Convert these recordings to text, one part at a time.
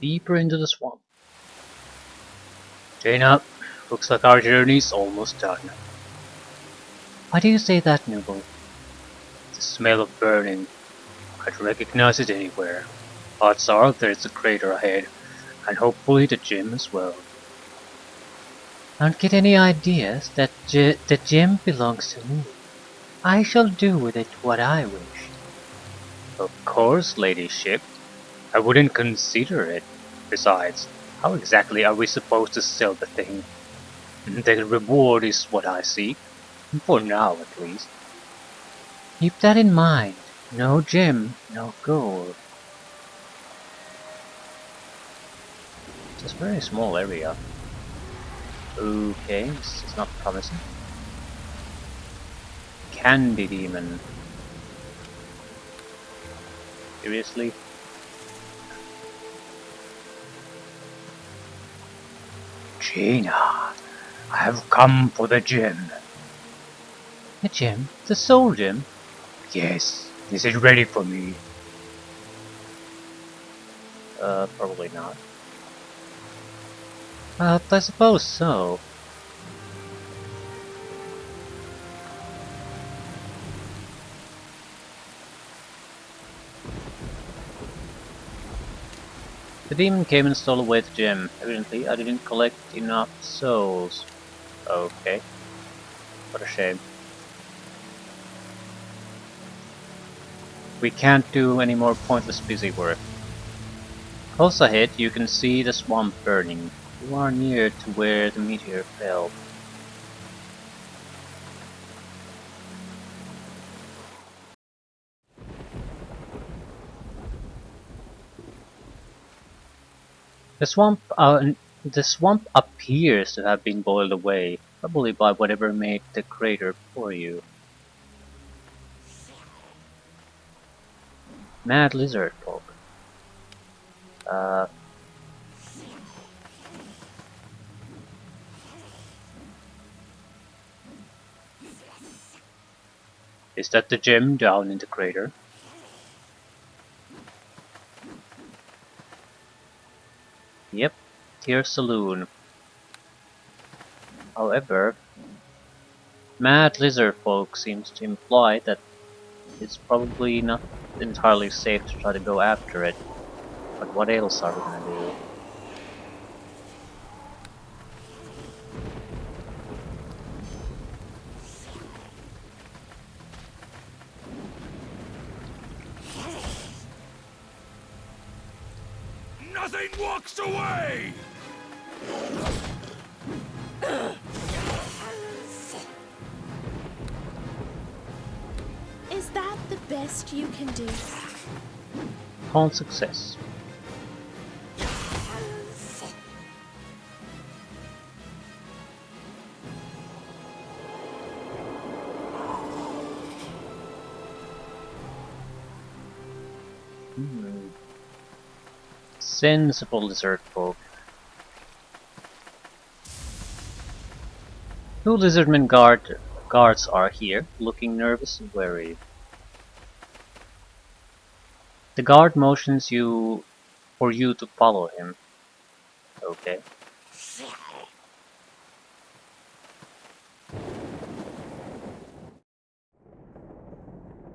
deeper into the swamp. Chain up. Looks like our journey's almost done. Why do you say that, Noble? The smell of burning. I'd recognize it anywhere. Odds are there's a crater ahead, and hopefully the gem as well. Don't get any ideas. The gem belongs to me. I shall do with it what I wish. Of course, ladyship. I wouldn't consider it. Besides, how exactly are we supposed to sell the thing? The reward is what I seek. For now, at least. Keep that in mind. No gem, no gold. It's a very small area. Okay, this is not promising. Candy demon. Seriously? Gina, I have come for the gem. The gem? The soul gem? Yes, is it ready for me? Probably not. I suppose so. The demon came and stole away the gem. Evidently, I didn't collect enough souls. Okay. What a shame. We can't do any more pointless busy work. Close ahead, you can see the swamp burning. You are near to where the meteor fell. The swamp appears to have been boiled away, probably by whatever made the crater for you. Mad lizard folk. Is that the gem down in the crater? Yep, Tear Saloon. However, Mad Lizard Folk seems to imply that it's probably not entirely safe to try to go after it. But what else are we gonna do? Nothing walks away! Is that the best you can do? Con success. Sensible lizard folk. Two lizardmen guards are here, looking nervous and wary. The guard motions you for you to follow him. Okay.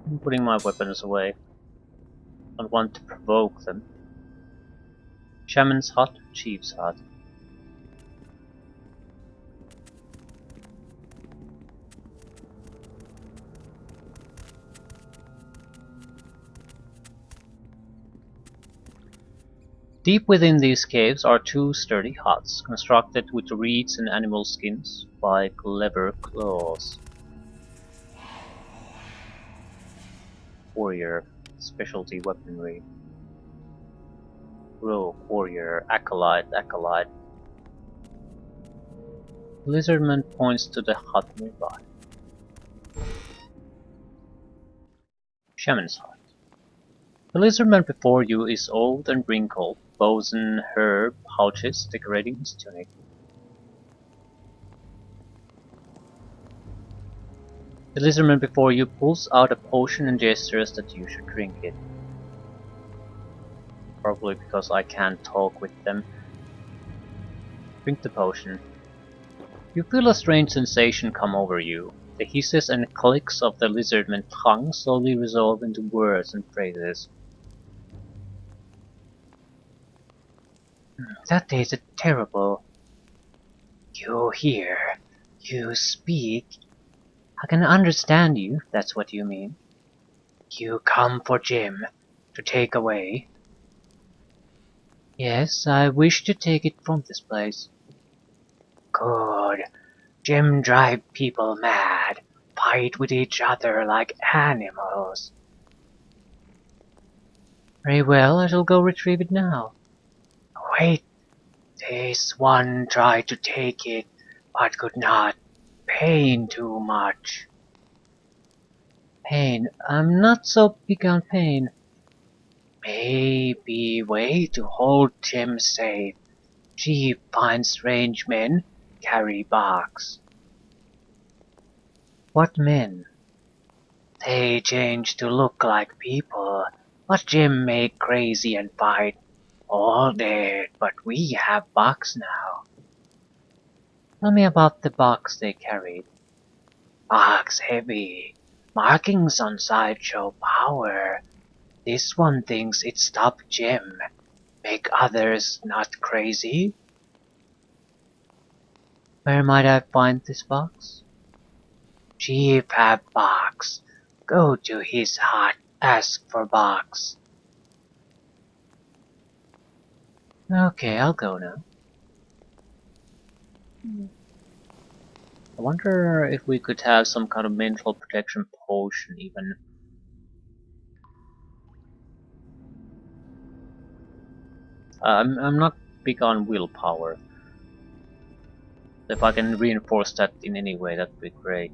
I'm putting my weapons away. Don't want to provoke them. Shaman's hut, chief's hut. Deep within these caves are two sturdy huts, constructed with reeds and animal skins by clever claws. Warrior, specialty weaponry. Rogue, warrior, acolyte. Lizardman points to the hut nearby. Shaman's hut. The lizardman before you is old and wrinkled, bows and herb pouches decorating his tunic. The lizardman before you pulls out a potion and gestures that you should drink it. Probably because I can't talk with them. Drink the potion. You feel a strange sensation come over you. The hisses and clicks of the lizardman tongue slowly resolve into words and phrases. That is terrible. You hear. You speak. I can understand you, if that's what you mean. You come for Jim, to take away. Yes, I wish to take it from this place. Good. Jim drive people mad, fight with each other like animals. Very well, I shall go retrieve it now. Wait, this one tried to take it, but could not. Pain too much. Pain? I'm not so big on pain. Maybe way to hold Jim safe. She finds strange men, carry box. What men? They change to look like people, but Jim make crazy and fight. All dead, but we have box now. Tell me about the box they carried. Box heavy. Markings on side show power. This one thinks it stopped Jim. Make others not crazy? Where might I find this box? Chief have box. Go to his hut, ask for box. Okay, I'll go now. I wonder if we could have some kind of mental protection potion even. I'm not big on willpower. If I can reinforce that in any way, that'd be great.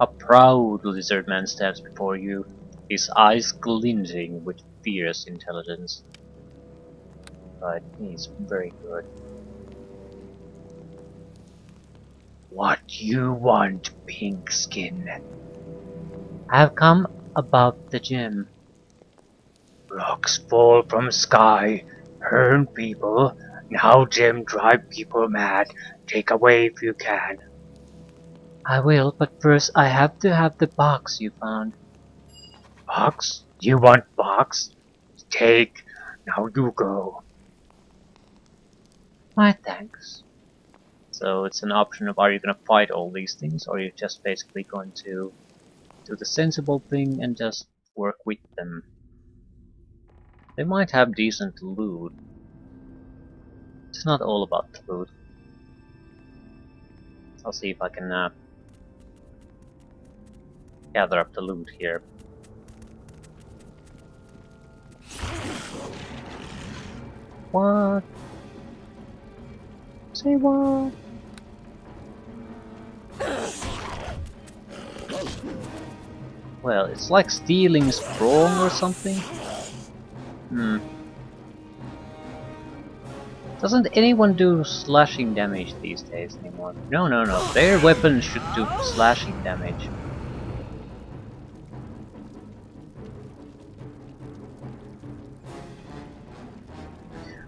A proud lizard man stands before you, his eyes glinting with fierce intelligence. Right, he's very good. What you want, pink skin? I've come about the gem. Rocks fall from sky, hurt people. Now gem drive people mad. Take away if you can. I will, but first I have to have the box you found. Box? You want box? Take. Now you go. My thanks. So it's an option of are you gonna fight all these things or are you just basically going to do the sensible thing and just work with them. They might have decent loot. It's not all about the loot. I'll see if I can gather up the loot here. What? Say what? Well, it's like stealing strong or something. Doesn't anyone do slashing damage these days anymore? No, no, no. Their weapons should do slashing damage.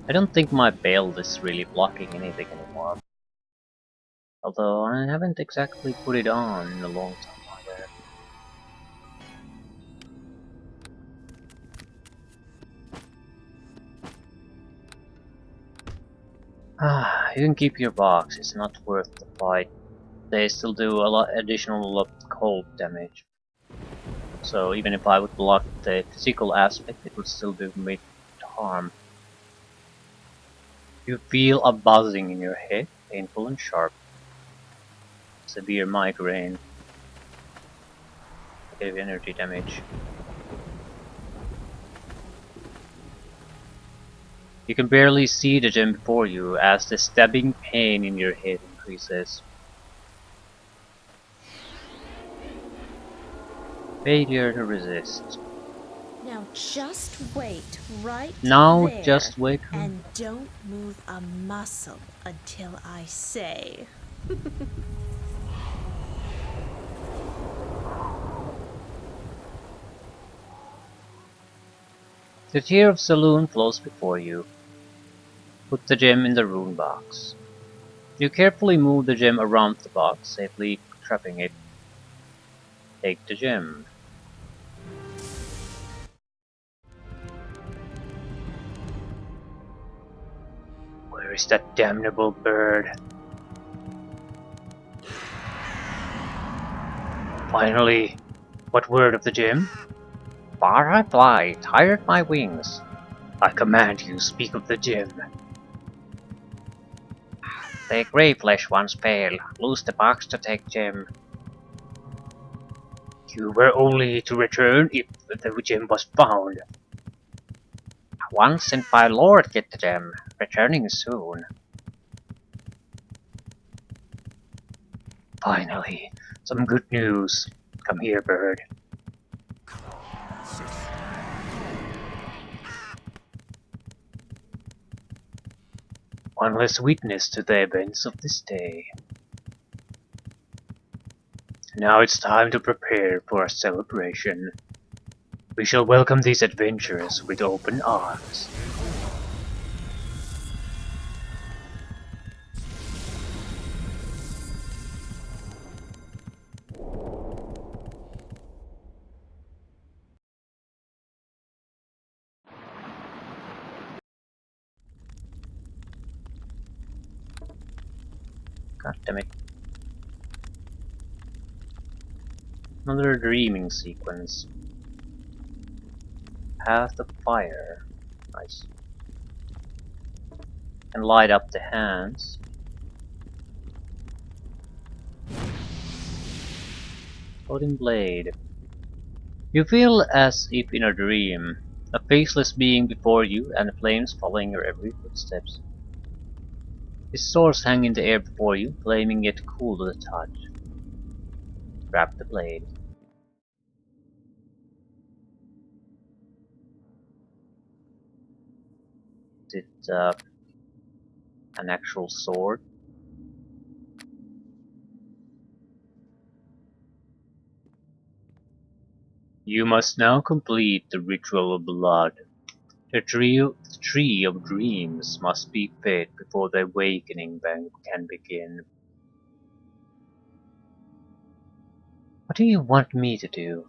I don't think my belt is really blocking anything anymore. Although I haven't exactly put it on in a long time either. You can keep your box, it's not worth the fight. They still do a lot additional cold damage. So even if I would block the physical aspect, it would still do me harm. You feel a buzzing in your head, painful and sharp. Severe migraine. Negative energy damage. You can barely see the gem before you as the stabbing pain in your head increases. Failure to resist. Now just wait right Now there, just wait. and don't move a muscle until I say. The tier of saloon flows before you. Put the gem in the rune box. You carefully move the gem around the box, safely trapping it. Take the gem. Where is that damnable bird? Finally! What word of the gem? Far I fly, tired my wings. I command you, speak of the gem. The grey flesh once pale, loose the box to take gem. You were only to return if the gem was found. Once sent by Lord get the gem, returning soon. Finally, some good news. Come here, bird. One less witness to the events of this day. Now it's time to prepare for a celebration. We shall welcome these adventurers with open arms. God damn it. Another dreaming sequence. Path of fire. Nice. And light up the hands. Floating blade. You feel as if in a dream. A faceless being before you and flames following your every footsteps. His swords hang in the air before you, flaming yet cool to the touch. Grab the blade. Is it an actual sword? You must now complete the ritual of blood. The tree of dreams must be fed before the awakening can begin. What do you want me to do?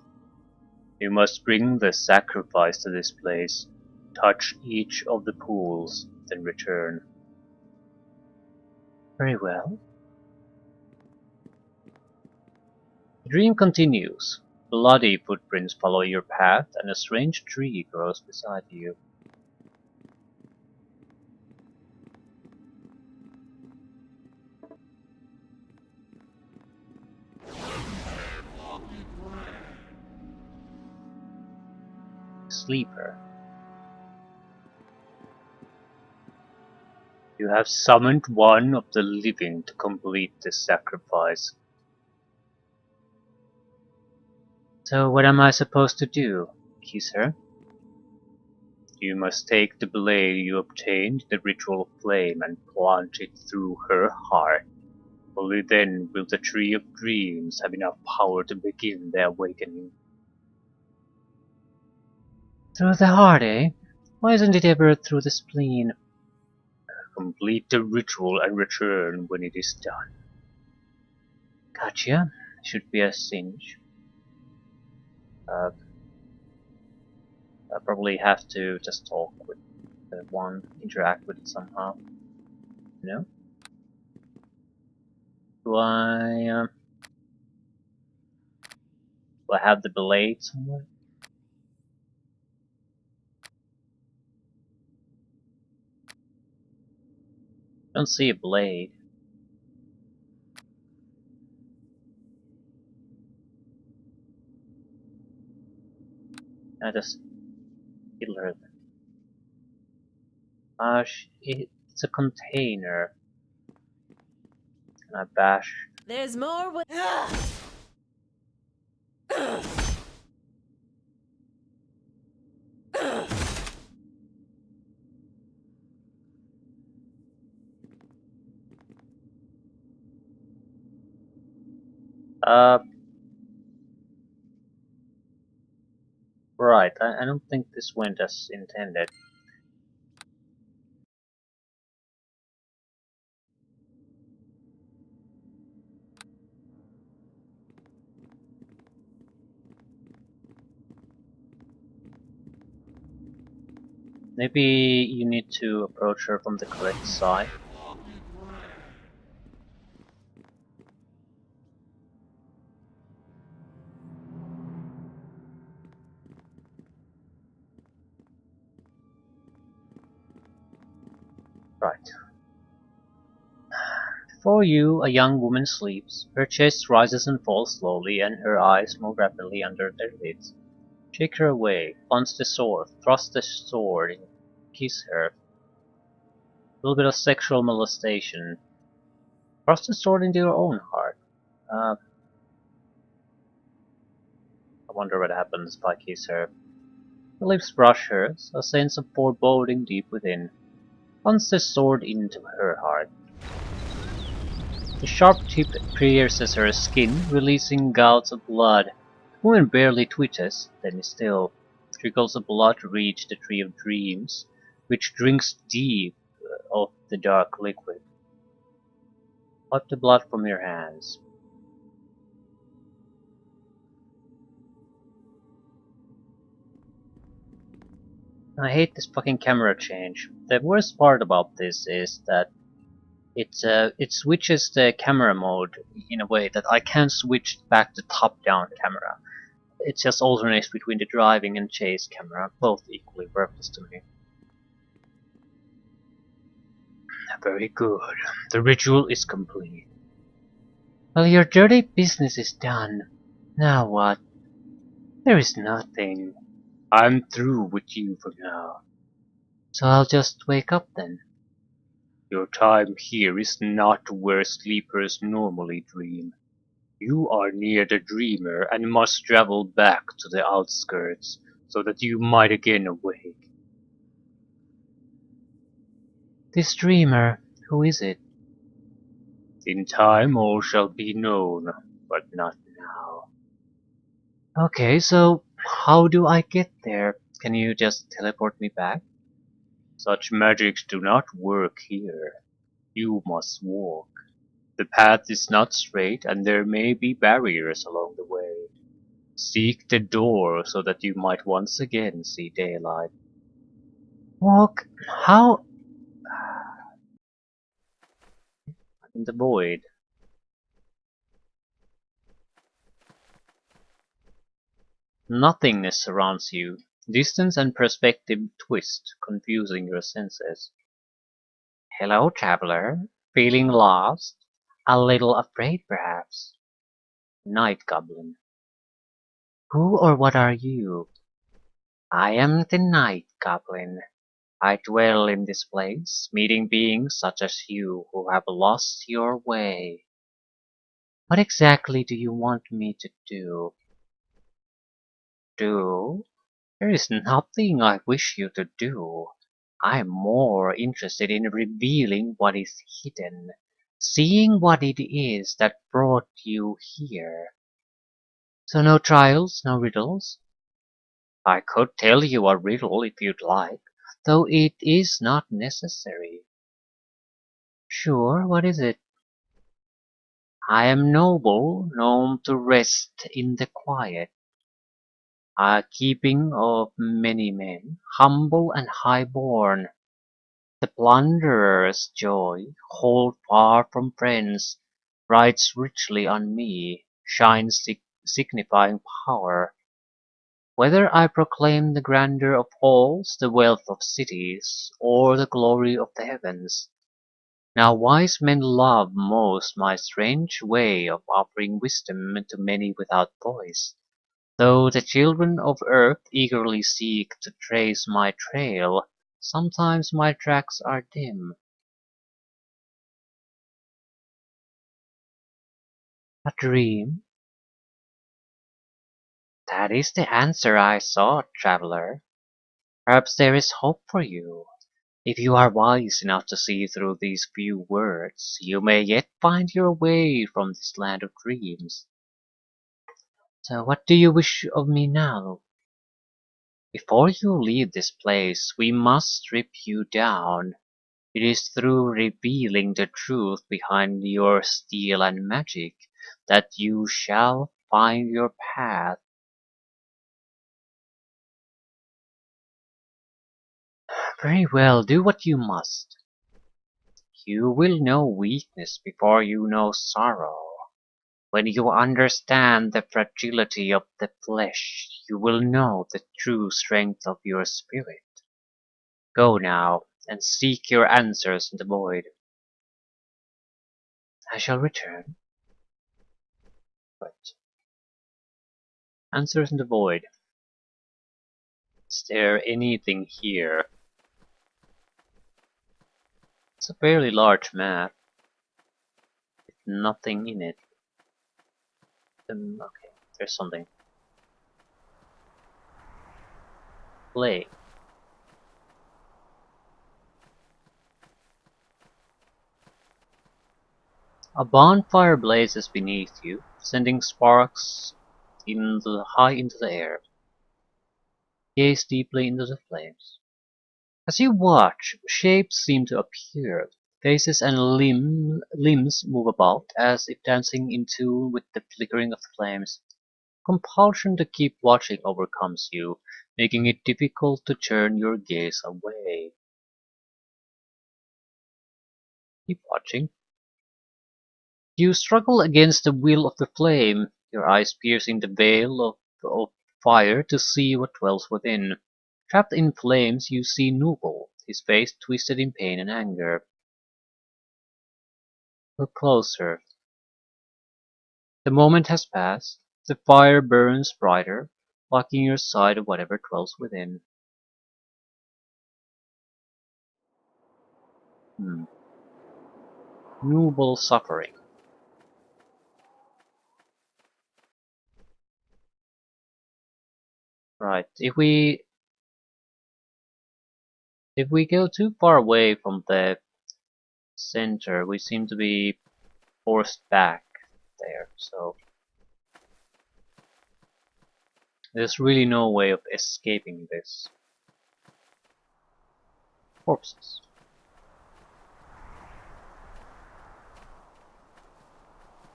You must bring the sacrifice to this place, touch each of the pools, then return. Very well. The dream continues. Bloody footprints follow your path, and a strange tree grows beside you. Sleeper. You have summoned one of the living to complete this sacrifice. So what am I supposed to do? Kiss her? You must take the blade you obtained in the ritual flame and plunge it through her heart. Only then will the Tree of Dreams have enough power to begin the awakening. Through the heart, eh? Why isn't it ever through the spleen? Complete the ritual and return when it is done. Gotcha. Should be a cinch. I probably have to just talk with the one, interact with it somehow. No? Do I have the blade somewhere? Don't see a blade. I just kill her. It's a container. Can I bash? There's more. Uh, Right, I don't think this went as intended. Maybe you need to approach her from the correct side. Right. Before you, a young woman sleeps. Her chest rises and falls slowly, and her eyes move rapidly under their lids. Shake her away, plunge the sword, thrust the sword in, kiss her. A little bit of sexual molestation. Thrust the sword into your own heart. Uh, I wonder what happens if I kiss her. Her lips brush hers, a sense of foreboding deep within. Plunge the sword into her heart. The sharp tip pierces her skin, releasing gouts of blood. The woman barely twitches, then is still. Trickles of blood reach the Tree of Dreams, which drinks deep of the dark liquid. Wipe the blood from your hands. I hate this fucking camera change. The worst part about this is that it switches the camera mode in a way that I can't switch back to top-down camera. It just alternates between the driving and chase camera, both equally worthless to me. Very good. The ritual is complete. Well, your dirty business is done. Now what? There is nothing. I'm through with you for now. So I'll just wake up then. Your time here is not where sleepers normally dream. You are near the dreamer and must travel back to the outskirts so that you might again awake. This dreamer, who is it? In time all shall be known, but not now. Okay, so how do I get there? Can you just teleport me back? Such magics do not work here. You must walk. The path is not straight and there may be barriers along the way. Seek the door so that you might once again see daylight. Walk? How? In the void. Nothingness surrounds you. Distance and perspective twist, confusing your senses. Hello, traveler. Feeling lost? A little afraid, perhaps? Night Goblin. Who or what are you? I am the Night Goblin. I dwell in this place, meeting beings such as you who have lost your way. What exactly do you want me to do? Do? There is nothing I wish you to do. I am more interested in revealing what is hidden, seeing what it is that brought you here. So no trials, no riddles? I could tell you a riddle if you'd like, though it is not necessary. Sure, what is it? I am noble, known to rest in the quiet, a keeping of many men, humble and high-born. The plunderer's joy, hold far from friends, rides richly on me, shines signifying power. Whether I proclaim the grandeur of halls, the wealth of cities, or the glory of the heavens, now wise men love most my strange way of offering wisdom to many without voice, though the children of earth eagerly seek to trace my trail, sometimes my tracks are dim. A dream? That is the answer I sought, traveler. Perhaps there is hope for you. If you are wise enough to see through these few words, you may yet find your way from this land of dreams. So what do you wish of me now? Before you leave this place, we must strip you down. It is through revealing the truth behind your steel and magic that you shall find your path. Very well, do what you must. You will know weakness before you know sorrow. When you understand the fragility of the flesh, you will know the true strength of your spirit. Go now, and seek your answers in the void. I shall return. But answers in the void. Is there anything here? It's a fairly large map. Nothing in it. Okay, there's something. Play. A bonfire blazes beneath you, sending sparks high into the air. Gaze deeply into the flames. As you watch, shapes seem to appear. Faces and limbs move about, as if dancing in tune with the flickering of the flames. Compulsion to keep watching overcomes you, making it difficult to turn your gaze away. Keep watching. You struggle against the will of the flame, your eyes piercing the veil of fire to see what dwells within. Trapped in flames, you see Nuble, his face twisted in pain and anger. Look closer. The moment has passed. The fire burns brighter, blocking your sight of whatever dwells within. Nuble suffering. Right. If we go too far away from the center, we seem to be forced back there. So there's really no way of escaping this. Corpses.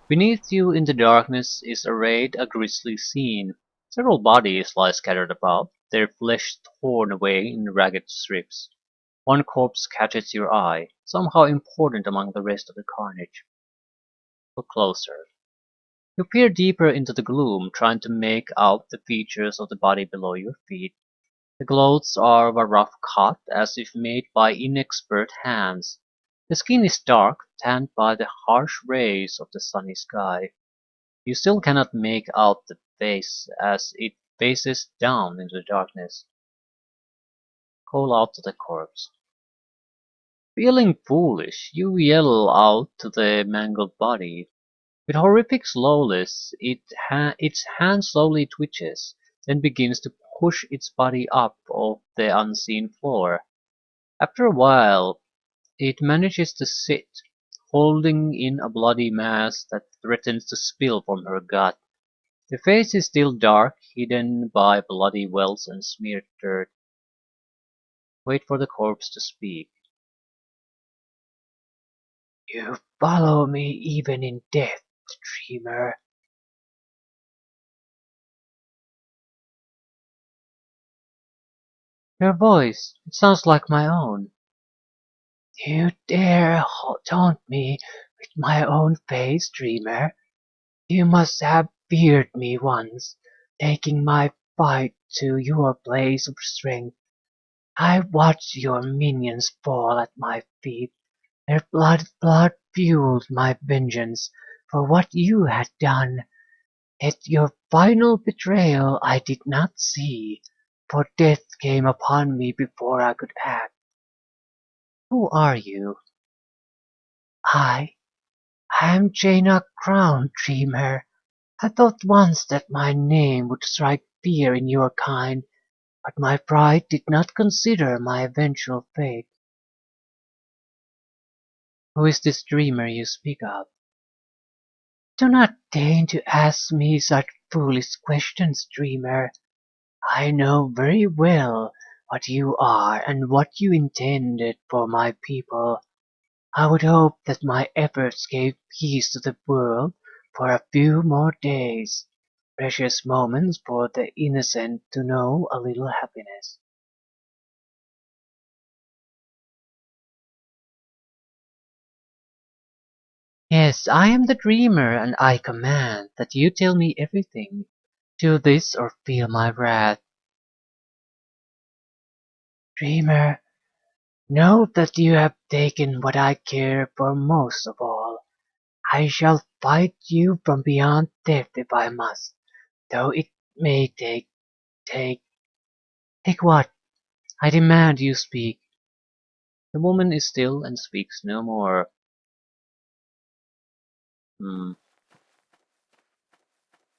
Beneath you in the darkness is arrayed a grisly scene. Several bodies lie scattered about, their flesh torn away in ragged strips. One corpse catches your eye, somehow important among the rest of the carnage. Look closer. You peer deeper into the gloom, trying to make out the features of the body below your feet. The clothes are of a rough cut, as if made by inexpert hands. The skin is dark, tanned by the harsh rays of the sunny sky. You still cannot make out the face, as it faces down into the darkness. Call out to the corpse. Feeling foolish, you yell out to the mangled body. With horrific slowness, its hand slowly twitches, then begins to push its body up off the unseen floor. After a while, it manages to sit, holding in a bloody mass that threatens to spill from her gut. The face is still dark, hidden by bloody welts and smeared dirt. Wait for the corpse to speak. You follow me even in death, dreamer. Your voice, it sounds like my own. You dare taunt me with my own face, dreamer. You must have feared me once, taking my fight to your place of strength. I watched your minions fall at my feet. Their blood fueled my vengeance for what you had done. Yet your final betrayal I did not see, for death came upon me before I could act. Who are you? I I am Jaina Crown, dreamer. I thought once that my name would strike fear in your kind, but my pride did not consider my eventual fate. Who is this dreamer you speak of? Do not deign to ask me such foolish questions, dreamer. I know very well what you are and what you intended for my people. I would hope that my efforts gave peace to the world for a few more days, precious moments for the innocent to know a little happiness. Yes, I am the dreamer, and I command that you tell me everything. Do this or feel my wrath. Dreamer, know that you have taken what I care for most of all. I shall fight you from beyond death if I must, though it may take, take what? I demand you speak. The woman is still and speaks no more. Hmm.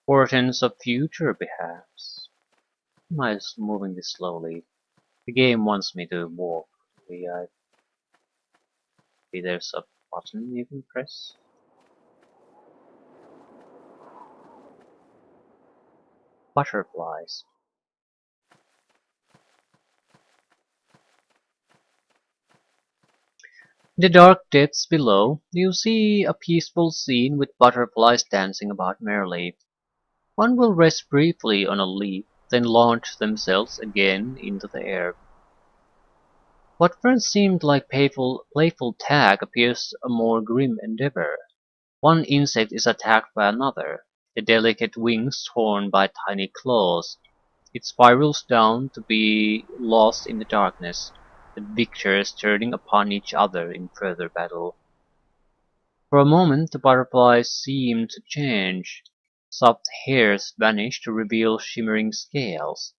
Portents of future, perhaps. Am I moving this slowly? The game wants me to walk. Maybe there's a button you can press. Butterflies. In the dark depths below, you see a peaceful scene with butterflies dancing about merrily. One will rest briefly on a leaf, then launch themselves again into the air. What first seemed like playful tag appears a more grim endeavor. One insect is attacked by another, the delicate wings torn by tiny claws. It spirals down to be lost in the darkness, the victors turning upon each other in further battle. For a moment the butterflies seem to change. Soft hairs vanish to reveal shimmering scales.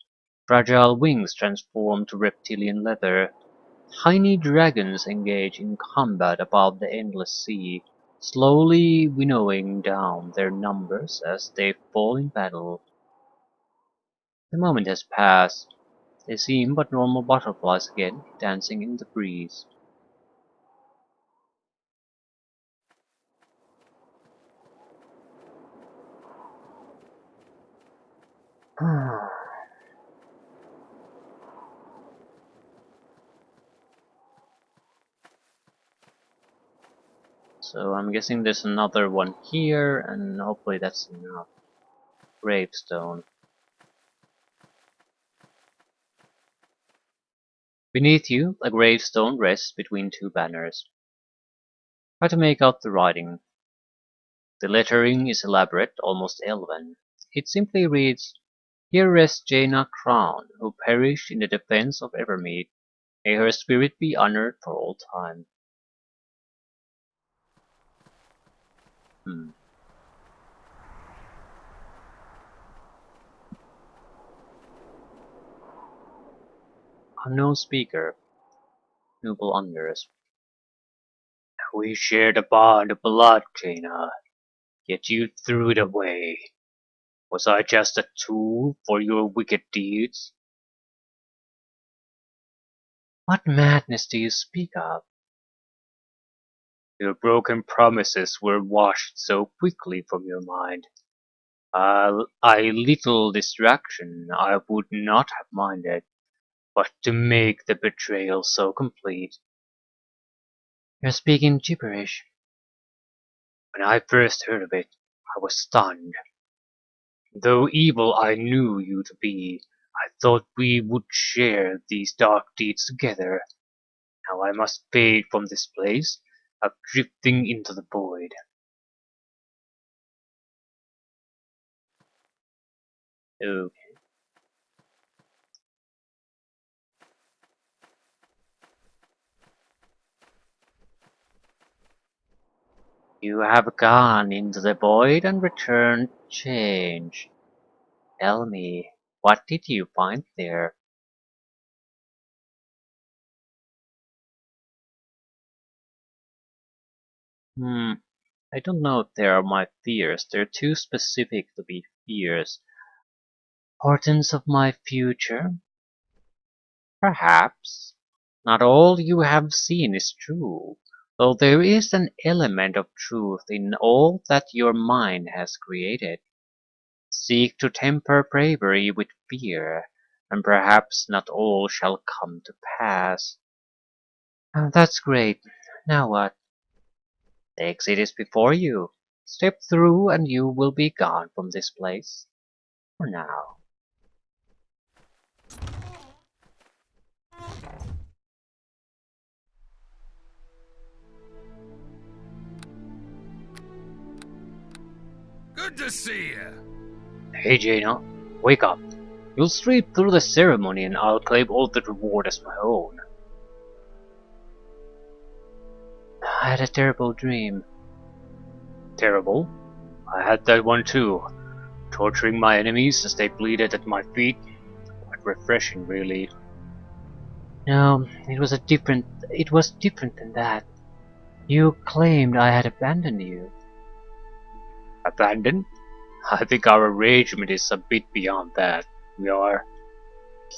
Fragile wings transform to reptilian leather. Tiny dragons engage in combat above the endless sea, slowly winnowing down their numbers as they fall in battle. The moment has passed. They seem but normal butterflies again, dancing in the breeze. So I'm guessing there's another one here, and hopefully that's enough. Gravestone. Beneath you, a gravestone rests between two banners. Try to make out the writing. The lettering is elaborate, almost elven. It simply reads, "Here rests Jaina Crown, who perished in the defense of Evermead. May her spirit be honored for all time." Hmm. Unknown speaker. Noble Anders. We shared a bond of blood, Jaina, yet you threw it away. Was I just a tool for your wicked deeds? What madness do you speak of? Your broken promises were washed so quickly from your mind. A little distraction I would not have minded, but to make the betrayal so complete. You're speaking gibberish. When I first heard of it, I was stunned. Though evil I knew you to be, I thought we would share these dark deeds together. Now I must fade from this place, drifting into the void. Oh, you have gone into the void and returned changed. Tell me, what did you find there? Hmm, I don't know if they are my fears. They're too specific to be fears. Portents of my future? Perhaps. Not all you have seen is true, though there is an element of truth in all that your mind has created. Seek to temper bravery with fear, and perhaps not all shall come to pass. That's great. Now what? The exit is before you. Step through and you will be gone from this place. For now. Good to see you. Hey Jaina, wake up. You'll sleep through the ceremony and I'll claim all the reward as my own. I had a terrible dream. Terrible? I had that one too. Torturing my enemies as they bleeded at my feet. Quite refreshing, really. No, it was different than that. You claimed I had abandoned you. Abandoned? I think our arrangement is a bit beyond that. We are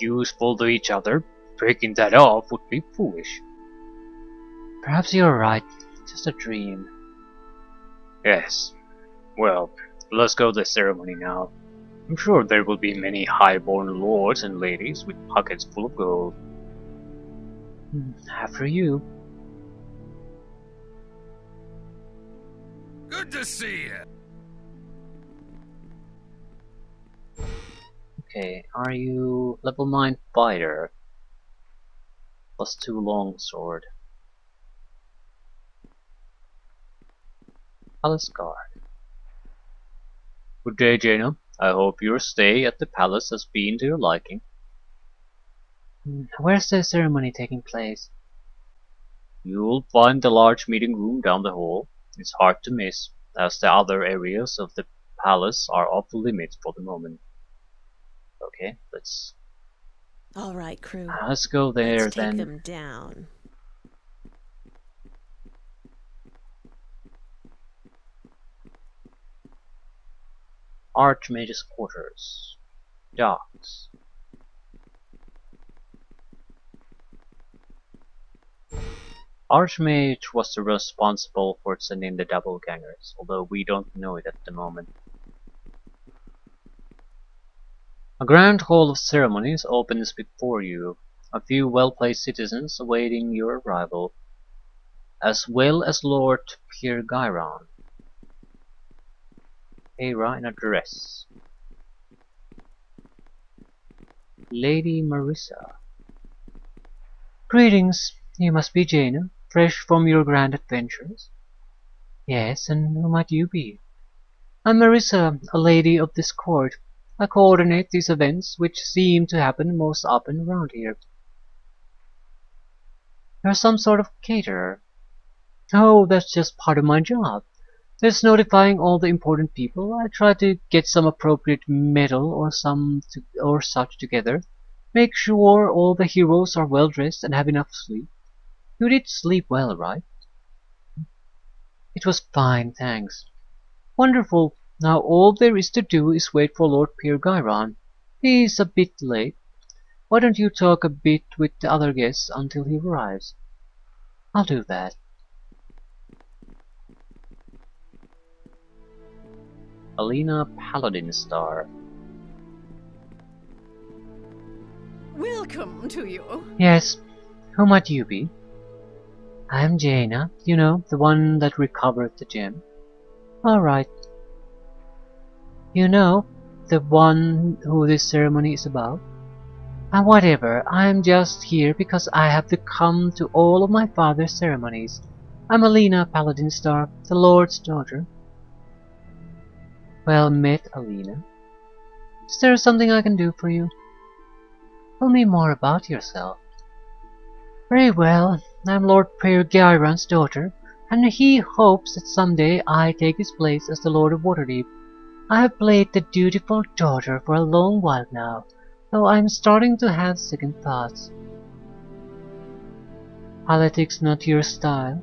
useful to each other. Breaking that off would be foolish. Perhaps you're right. Just a dream. Yes. Well, let's go to the ceremony now. I'm sure there will be many high-born lords and ladies with pockets full of gold. After you. Good to see you. Okay, are you level 9 fighter? +2 longsword. Palace guard. Good day, Jaina. I hope your stay at the palace has been to your liking. Where's the ceremony taking place? You'll find the large meeting room down the hall. It's hard to miss, as the other areas of the palace are off limits for the moment. Okay, All right, crew. let's go there Let's take then. them down. Archmage's quarters. Docks. Archmage was responsible for sending the doppelgangers, although we don't know it at the moment. A grand hall of ceremonies opens before you, a few well-placed citizens awaiting your arrival, as well as Lord Pierre Gyron. Hera in a dress. Lady Marissa. Greetings, you must be Jaina, fresh from your grand adventures. Yes, and who might you be? I'm Marissa, a lady of this court. I coordinate these events which seem to happen most often around here. You're some sort of caterer. Oh, that's just part of my job. There's notifying all the important people. I try to get some appropriate metal or such together. Make sure all the heroes are well dressed and have enough sleep. You did sleep well, right? It was fine, thanks. Wonderful. Now all there is to do is wait for Lord Pierre Gyron. He's a bit late. Why don't you talk a bit with the other guests until he arrives? I'll do that. Alina Paladin Star. Welcome to you. Yes, who might you be? I'm Jaina, you know, the one that recovered the gem. All right. You know, the one who this ceremony is about? Whatever, I'm just here because I have to come to all of my father's ceremonies. I'm Alina Paladin Star, the Lord's daughter. Well met, Alina. Is there something I can do for you? Tell me more about yourself. Very well, I'm Lord Pierre Gyron's daughter, and he hopes that someday I take his place as the Lord of Waterdeep. I have played the dutiful daughter for a long while now, though I'm starting to have second thoughts. Politics not your style?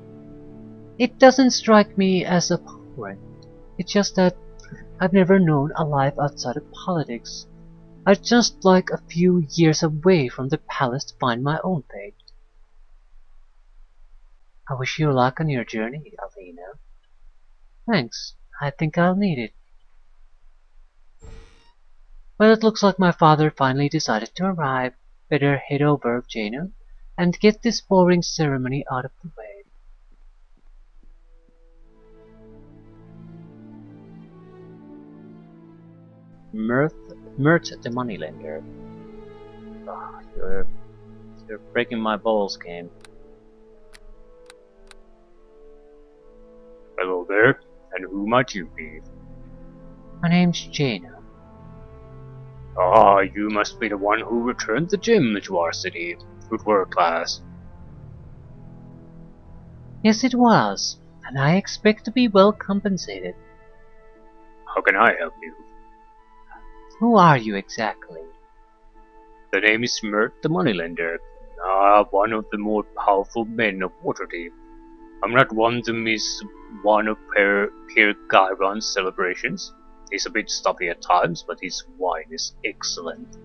It doesn't strike me as abhorrent. It's just that I've never known a life outside of politics. I'd just like a few years away from the palace to find my own fate. I wish you luck on your journey, Alina. Thanks. I think I'll need it. Well, it looks like my father finally decided to arrive. Better head over, Jaina, and get this boring ceremony out of the way. Mert the moneylender. Ah, you're breaking my balls, game. Hello there, and who might you be? My name's Jaina. Ah, you must be the one who returned the gem to our city. Good work, class. Yes, it was, and I expect to be well compensated. How can I help you? Who are you exactly? The name is Mert the Moneylender. One of the more powerful men of Waterdeep. I'm not one to miss one of Pierre Gyron's celebrations. He's a bit stuffy at times, but his wine is excellent.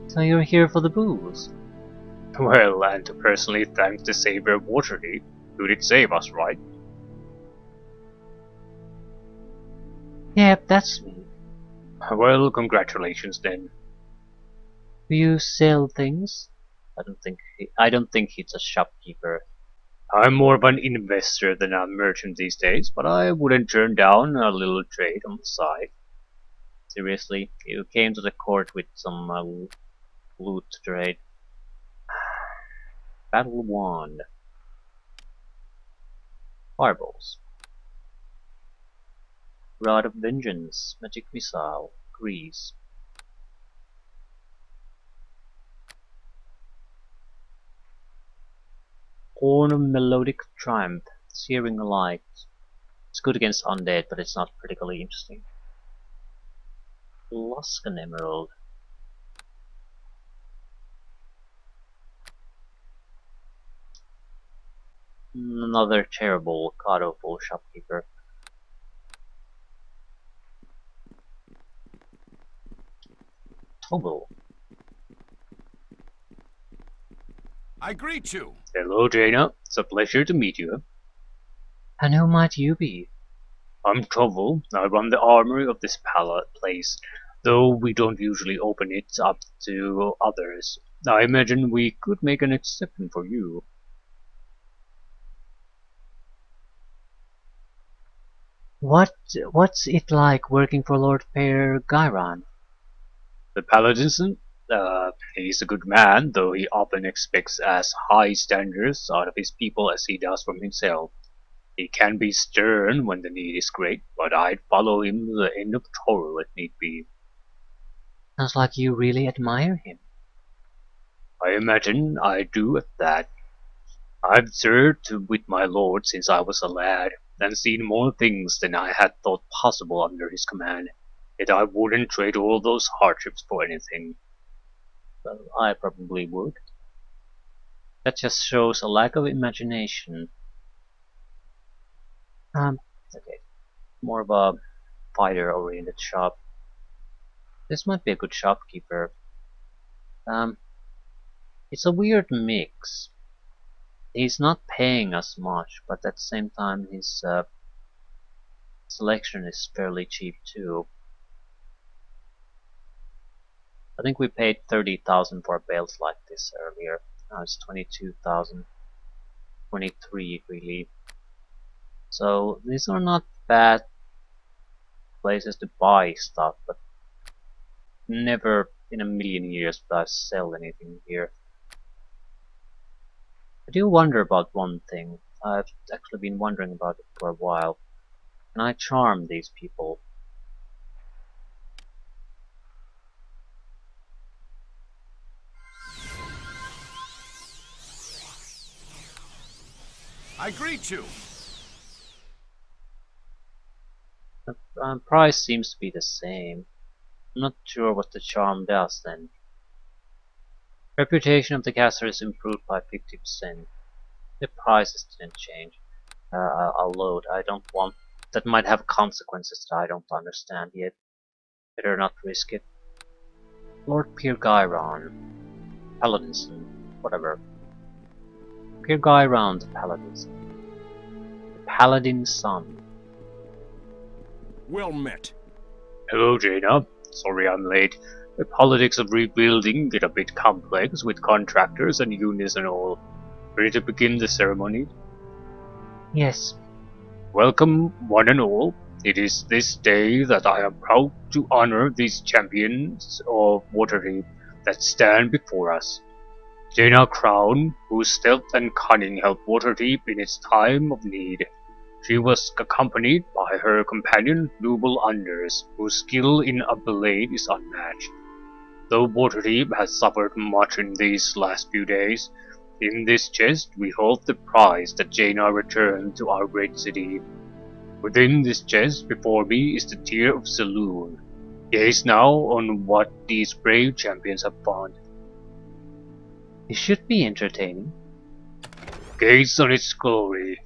So you're here for the booze? Well, and to personally thank the savior of Waterdeep, who did save us, right? Yep, that's me. Well, congratulations then. Do you sell things? I don't think he's a shopkeeper. I'm more of an investor than a merchant these days, but I wouldn't turn down a little trade on the side. Seriously, you came to the court with some loot to trade. Battle wand. Fireballs. Rod of vengeance. Magic missile. Grease. Horn of melodic triumph. Searing light. It's good against undead, but it's not particularly interesting. Luskan emerald. Another terrible, god-awful shopkeeper. Toggle. I greet you. Hello, Jaina. It's a pleasure to meet you. And who might you be? I'm Tovel. I run the armory of this place, though we don't usually open it up to others. I imagine we could make an exception for you. What's it like working for Lord Peer Gyron? The paladin, he's a good man, though he often expects as high standards out of his people as he does from himself. He can be stern when the need is great, but I'd follow him to the end of Toro if need be. Sounds like you really admire him. I imagine I do at that. I've served with my lord since I was a lad, and seen more things than I had thought possible under his command. Yet I wouldn't trade all those hardships for anything. Well, I probably would. That just shows a lack of imagination. Okay. More of a fighter-oriented shop. This might be a good shopkeeper. It's a weird mix. He's not paying us much, but at the same time his selection is fairly cheap too. I think we paid 30,000 for belts like this earlier. Now it's 22,000. 23 really. So these are not bad places to buy stuff, but never in a million years would I sell anything here. I do wonder about one thing. I've actually been wondering about it for a while. Can I charm these people? I greet you. The price seems to be the same. I'm not sure what the charm does then. Reputation of the caster is improved by 50%. The prices didn't change. I'll load. I don't want... That might have consequences that I don't understand yet. Better not risk it. Lord Peer Gyron. Paladinson. Whatever. Peer Gyron the Paladinson. The Paladin's son. Well met. Hello, Jaina. Sorry I'm late. The politics of rebuilding get a bit complex with contractors and unions and all. Ready to begin the ceremony? Yes, Welcome, one and all. It is this day that I am proud to honor these champions of Waterdeep that stand before us. Jaina Crown, whose stealth and cunning helped Waterdeep in its time of need. She was accompanied by her companion Noble Anders, whose skill in a blade is unmatched. Though Waterdeep has suffered much in these last few days, in this chest we hold the prize that Jaina returned to our great city. Within this chest before me is the Tear of Saloon. Gaze now on what these brave champions have found. it should be entertaining. Gaze on its glory.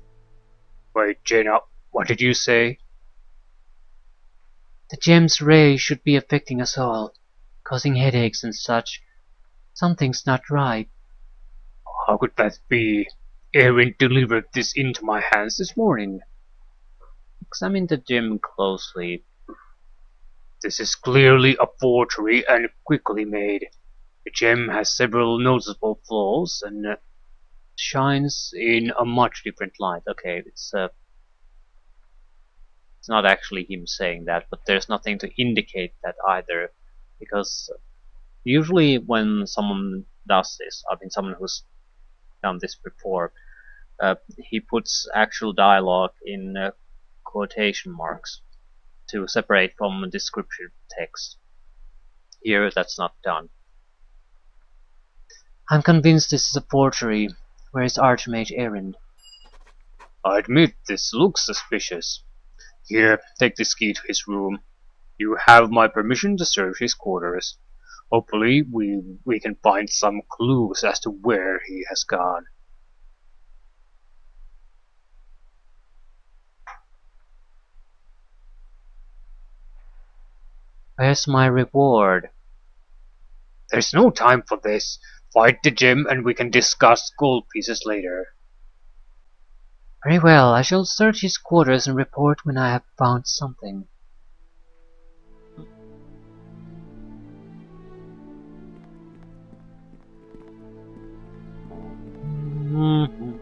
Wait, Jaina, what did you say? The gem's ray should be affecting us all, causing headaches and such. Something's not right. How could that be? Erin delivered this into my hands this morning. Examine the gem closely. This is clearly a forgery and quickly made. The gem has several noticeable flaws and Shines in a much different light. Okay, it's not actually him saying that, but there's nothing to indicate that either, because usually when someone does this, I mean someone who's done this before, he puts actual dialogue in quotation marks to separate from descriptive text. Here, that's not done. I'm convinced this is a forgery. Where is Archmage Erin? I admit this looks suspicious. Here, take this key to his room. You have my permission to search his quarters. Hopefully we can find some clues as to where he has gone. Where's my reward? There's no time for this. Find the gem and we can discuss gold pieces later. Very well, I shall search his quarters and report when I have found something. Mhm.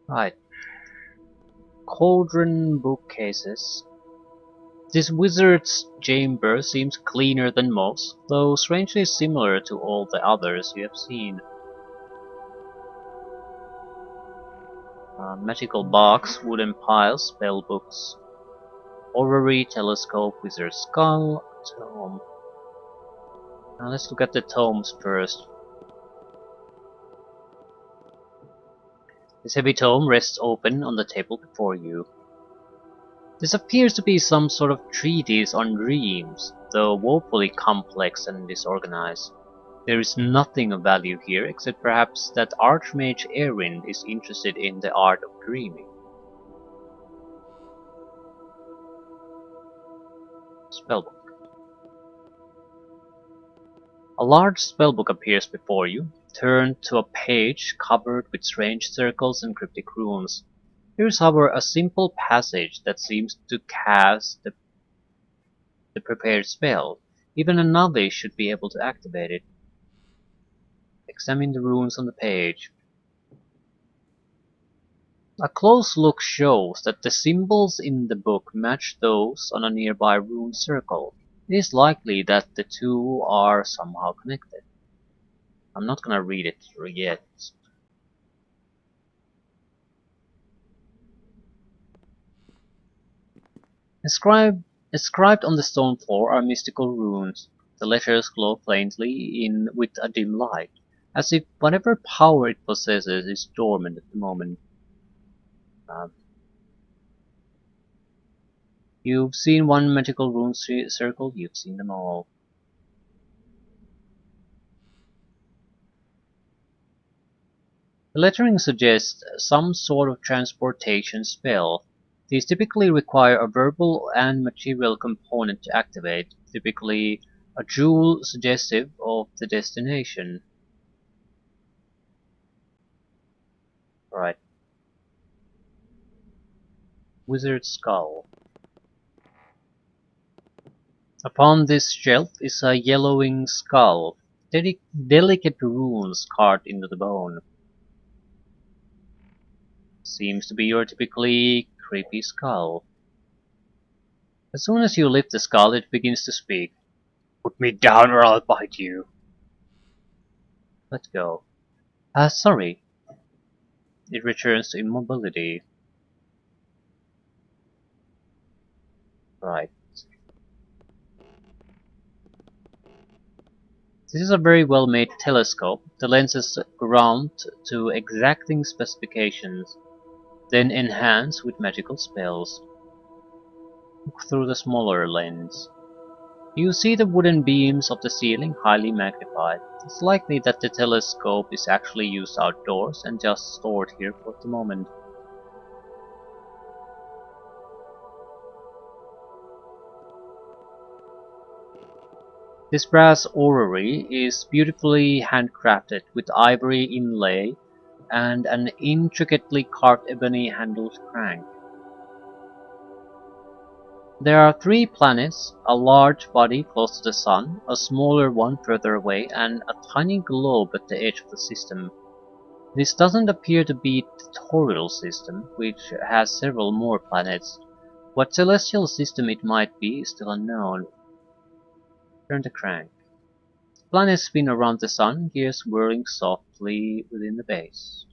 Right. Cauldron bookcases. This wizard's chamber seems cleaner than most, though strangely similar to all the others you have seen. Magical box, wooden piles, spell books, orrery, telescope, wizard's skull, tome. Now let's look at the tomes first. This heavy tome rests open on the table before you. This appears to be some sort of treatise on dreams, though woefully complex and disorganized. There is nothing of value here except perhaps that Archmage Erin is interested in the art of dreaming. Spellbook. A large spellbook appears before you. Turn to a page covered with strange circles and cryptic runes. Here is, however, a simple passage that seems to cast the prepared spell. Even a novice should be able to activate it. Examine the runes on the page. A close look shows that the symbols in the book match those on a nearby rune circle. It is likely that the two are somehow connected. I'm not gonna read it yet. Inscribed on the stone floor are mystical runes. The letters glow faintly with a dim light, as if whatever power it possesses is dormant at the moment. Um, you've seen one magical rune circle, you've seen them all. The lettering suggests some sort of transportation spell. These typically require a verbal and material component to activate, typically a jewel suggestive of the destination. Right. Wizard skull. Upon this shelf is a yellowing skull, delicate runes carved into the bone. Seems to be your typically creepy skull. As soon as you lift the skull, it begins to speak. Put me down or I'll bite you. Let go. Sorry. It returns to immobility. Right. This is a very well made telescope. The lens is ground to exacting specifications, then enhanced with magical spells. Look through the smaller lens. You see the wooden beams of the ceiling highly magnified. It's likely that the telescope is actually used outdoors and just stored here for the moment. This brass orrery is beautifully handcrafted with ivory inlay and an intricately carved ebony handled crank. There are 3 planets, a large body close to the sun, a smaller one further away, and a tiny globe at the edge of the system. This doesn't appear to be the Toriel system, which has several more planets. What celestial system it might be is still unknown. Turn the crank. Planets spin around the sun, gears whirling softly within the base.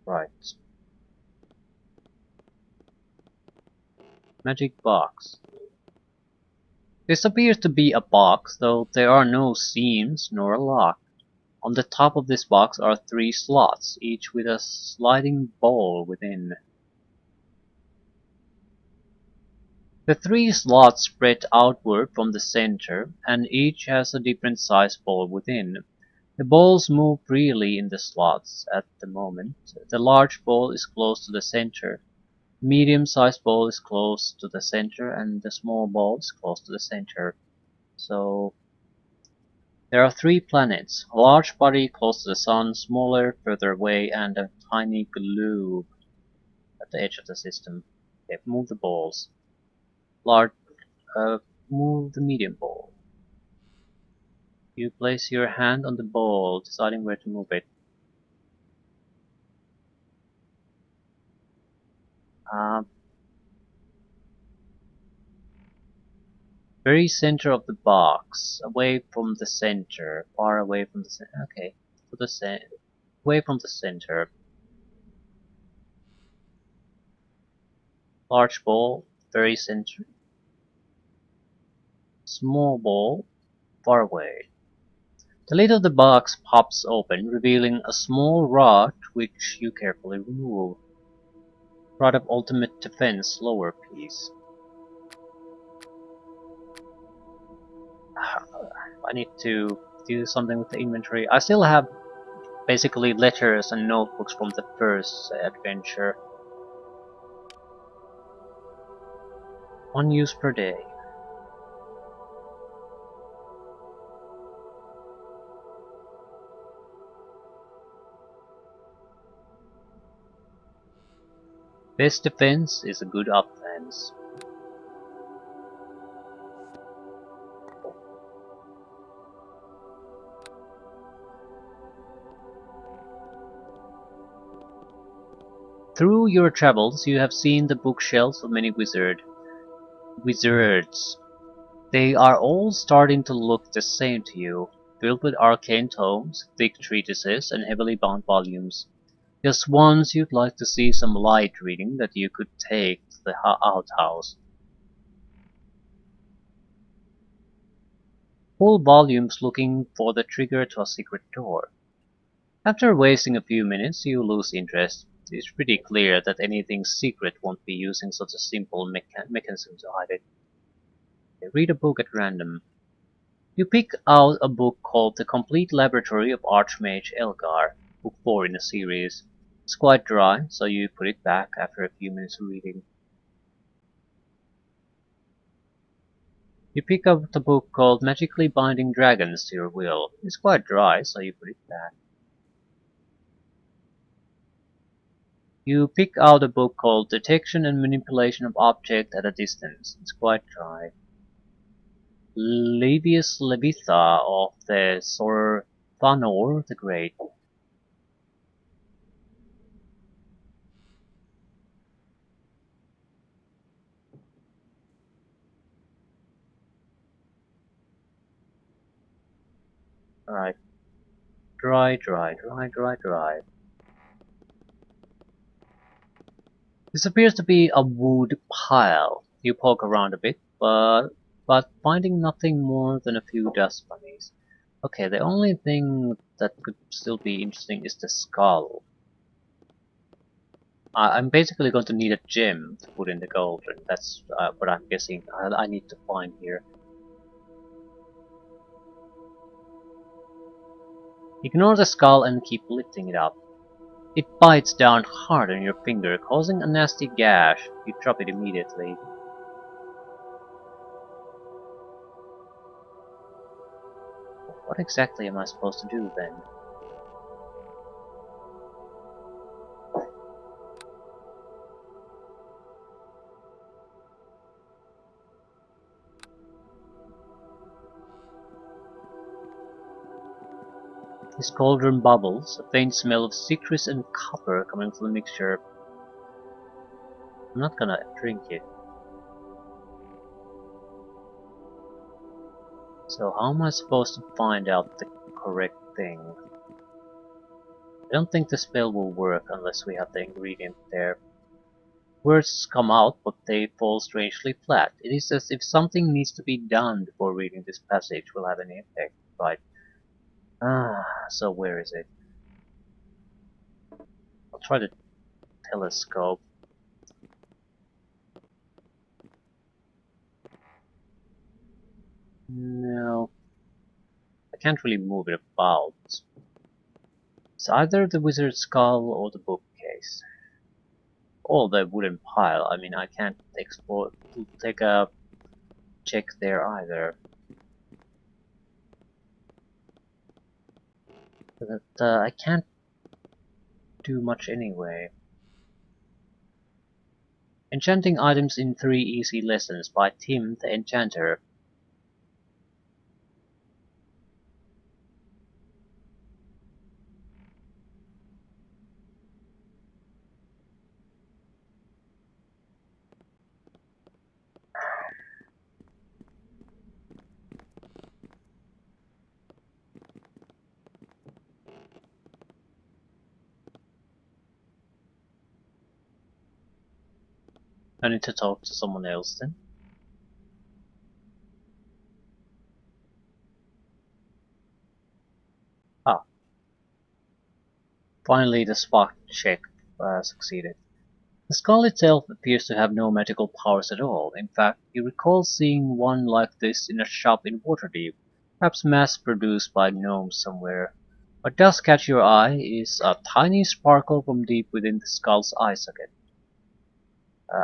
Right. Magic box. This appears to be a box, though there are no seams nor a lock. On the top of this box are 3 slots, each with a sliding ball within. The 3 slots spread outward from the center, and each has a different size ball within. The balls move freely in the slots at the moment. The large ball is close to the center, the medium-sized ball is close to the center, and the small ball is close to the center. So there are 3 planets, a large body close to the sun, smaller further away, and a tiny globe at the edge of the system. Okay, move the balls. Large, move the medium ball. You place your hand on the ball, deciding where to move it. Uh, Very center of the box, away from the center, far away from the center. Okay, to the center, away from the center. Large ball, very center. Small ball, far away. The lid of the box pops open, revealing a small rod which you carefully remove. Rod of ultimate defense, lower piece. I need to do something with the inventory. I still have basically letters and notebooks from the first adventure. 1 use per day. Best defense is a good offense. Through your travels, you have seen the bookshelves of many wizards. They are all starting to look the same to you, filled with arcane tomes, thick treatises, and heavily bound volumes. Just once you'd like to see some light reading that you could take to the outhouse. Full volumes looking for the trigger to a secret door. After wasting a few minutes, you lose interest. It's pretty clear that anything secret won't be using such a simple mechanism to hide it. Read a book at random. You pick out a book called The Complete Laboratory of Archmage Elgar, book 4 in the series. It's quite dry, so you put it back after a few minutes of reading. You pick up the book called Magically Binding Dragons to Your Will. It's quite dry, so you put it back. You pick out a book called Detection and Manipulation of Object at a Distance. It's quite dry. Levius Levitha of the Sor Thanor the Great. Alright. Dry, dry, dry, dry, dry. This appears to be a wood pile. You poke around a bit, but finding nothing more than a few dust bunnies. Okay, the only thing that could still be interesting is the skull. I'm basically going to need a gem to put in the gold, and that's what I'm guessing I need to find here. Ignore the skull and keep lifting it up. It bites down hard on your finger, causing a nasty gash. You drop it immediately. What exactly am I supposed to do then? This cauldron bubbles, a faint smell of citrus and copper coming from the mixture. I'm not gonna drink it. So how am I supposed to find out the correct thing? I don't think the spell will work unless we have the ingredient there. Words come out, but they fall strangely flat. It is as if something needs to be done before reading this passage will have any effect. Right. So where is it? I'll try the telescope. No. I can't really move it about. It's either the wizard's skull or the bookcase. Or the wooden pile. I mean, I can't explore, take a check there either. But I can't do much anyway. Enchanting Items in 3 Easy Lessons by Tim the Enchanter. I need to talk to someone else then. Ah, finally the spot check succeeded. The skull itself appears to have no magical powers at all. In fact, you recall seeing one like this in a shop in Waterdeep, perhaps mass-produced by gnomes somewhere. What does catch your eye is a tiny sparkle from deep within the skull's eye socket.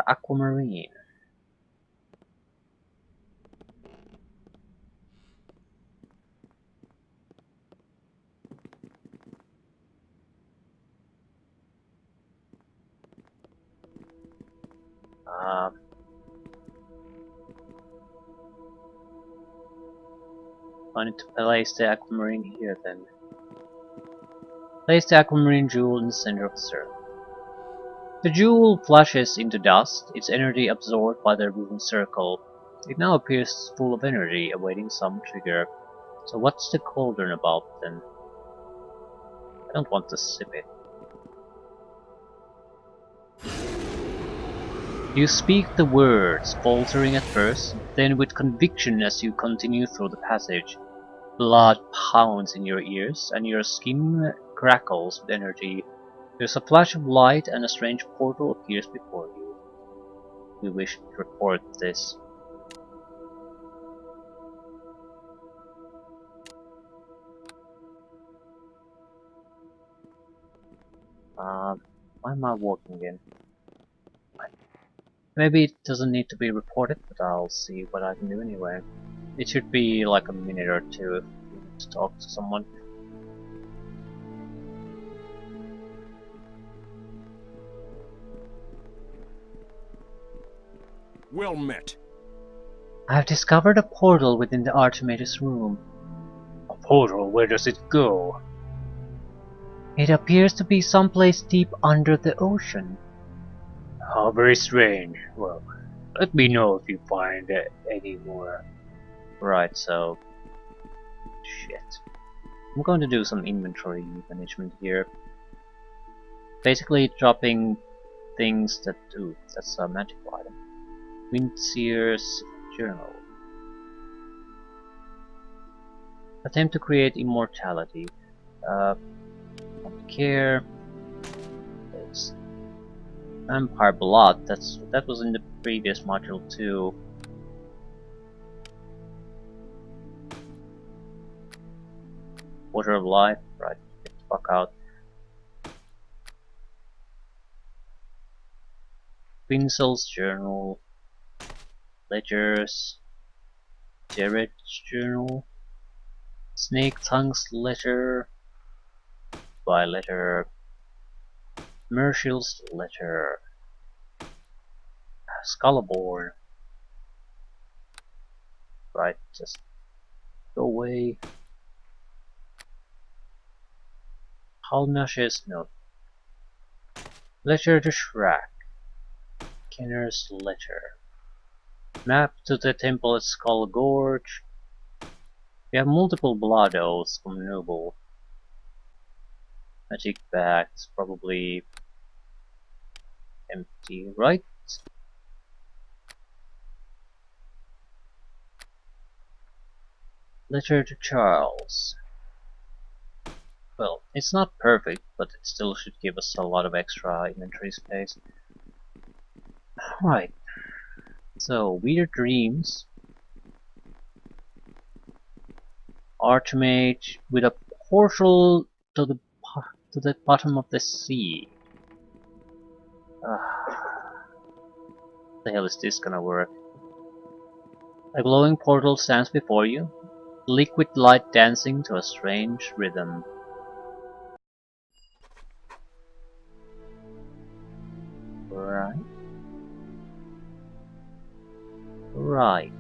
Aquamarine. Uh, I need to place the aquamarine here then. Place the aquamarine jewel in the center of the circle. The jewel flashes into dust, its energy absorbed by the ruined circle. It now appears full of energy, awaiting some trigger. So what's the cauldron about then? I don't want to sip it. You speak the words, faltering at first, then with conviction as you continue through the passage. Blood pounds in your ears, and your skin crackles with energy. There's a flash of light, and a strange portal appears before you. We wish to report this. Why am I walking in? Maybe it doesn't need to be reported, but I'll see what I can do anyway. It should be like a minute or two if you need to talk to someone. Well met. I've discovered a portal within the Archimedes room. A portal, where does it go? It appears to be someplace deep under the ocean. How very strange. Well, let me know if you find any more. Right, so... shit. I'm going to do some inventory management here. Basically dropping things that... ooh, that's a magical item. Windseer's Journal. Attempt to create immortality. Don't care. There's Vampire Blood. That was in the previous module too. Water of Life. Right, get the fuck out. Quincel's Journal. Ledgers. Jared's Journal. Snake Tongue's Letter. By Letter. Mercial's Letter. Skullaborn. Right, just go away. Halnash's Note. Letter to Shrak. Kenner's Letter. Map to the temple at Skull Gorge. We have multiple blood oaths from Noble. Magic bags, probably empty, right? Letter to Charles. Well, it's not perfect, but it still should give us a lot of extra inventory space. Right. So, Weird Dreams. Archmage with a portal to the bottom of the sea. The hell is this gonna work? A glowing portal stands before you, liquid light dancing to a strange rhythm. Right. Right.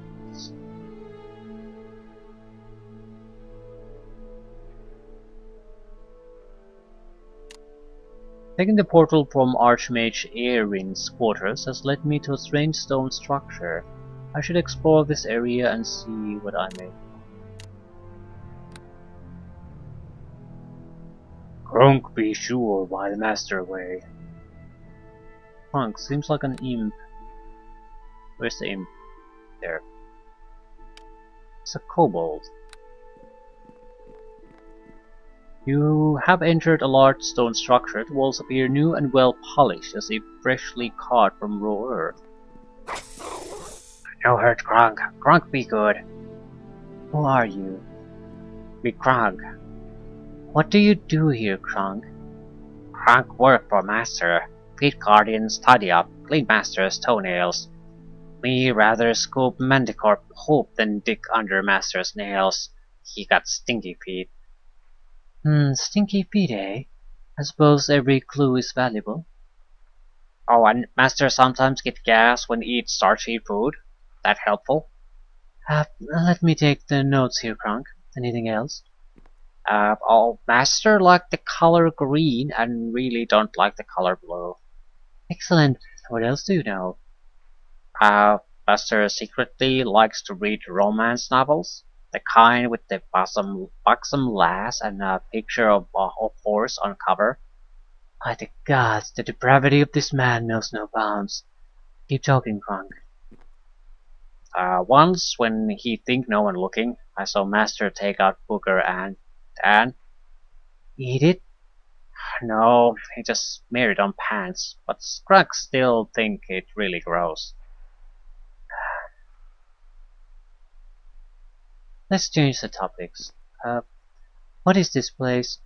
Taking the portal from Archmage Erin's quarters has led me to a strange stone structure. I should explore this area and see what I may. Grunk, be sure, while the master away. Punk seems like an imp. Where's the imp? There. It's a kobold. You have entered a large stone structure. The walls appear new and well polished, as if freshly caught from raw earth. No hurt, Grunk. Grunk, be good. Who are you? Be Grunk. What do you do here, Krunk? Grunk work for master. Feed guardians, tidy up, clean master's toenails. Me rather scoop manticore poop than dig under master's nails. He got stinky feet. Stinky feet, eh? I suppose every clue is valuable. Oh, and master sometimes get gas when eat starchy food. That helpful? Let me take the notes here, Krunk. Anything else? Oh, master like the color green and really don't like the color blue. Excellent. What else do you know? Master secretly likes to read romance novels. The kind with the buxom lass and a picture of a horse on cover. By the gods, the depravity of this man knows no bounds. Keep talking, Krunk. Once, when he think no one looking, I saw master take out Booger and Eat it? no, he just smeared on pants, but Scruggs still think it really gross. Let's change the topics. What is this place?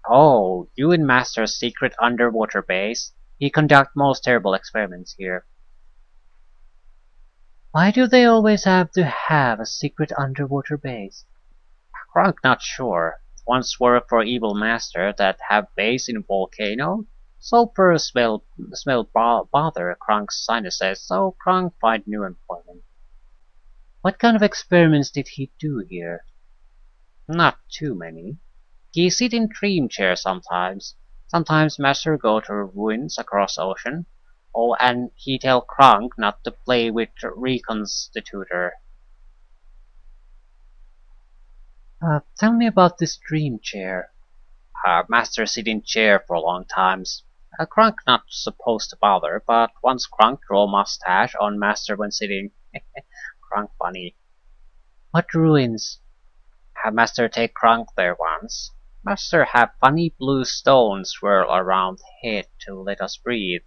Oh, you in Master's secret underwater base? He conduct most terrible experiments here. Why do they always have to have a secret underwater base? Kronk not sure. Once worked for evil master that have base in volcano. Sulfur smell bother Kronk's sinuses, so Kronk find new employment. What kind of experiments did he do here? Not too many. He sit in dream chair sometimes. Sometimes master go to ruins across ocean. Oh, and he tell Kronk not to play with reconstitutor. Tell me about this dream chair. Master sit in chair for long times. Kronk not supposed to bother, but once Kronk draw mustache on master when sitting. Kronk funny. What ruins? Master take Kronk there once. Master have funny blue stones swirl around head to let us breathe.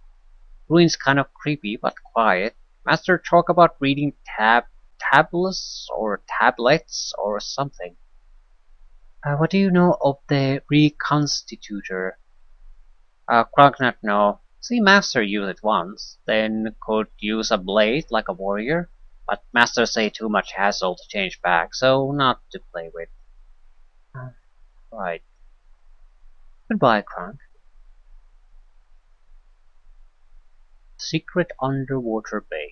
Ruins kind of creepy but quiet. Master talk about reading tablets or something. What do you know of the reconstitutor? Kronk not know. See Master use it once, then could use a blade like a warrior. But Master say too much hassle to change back, so not to play with. Uh, Right. Goodbye, Kronk. Secret underwater base.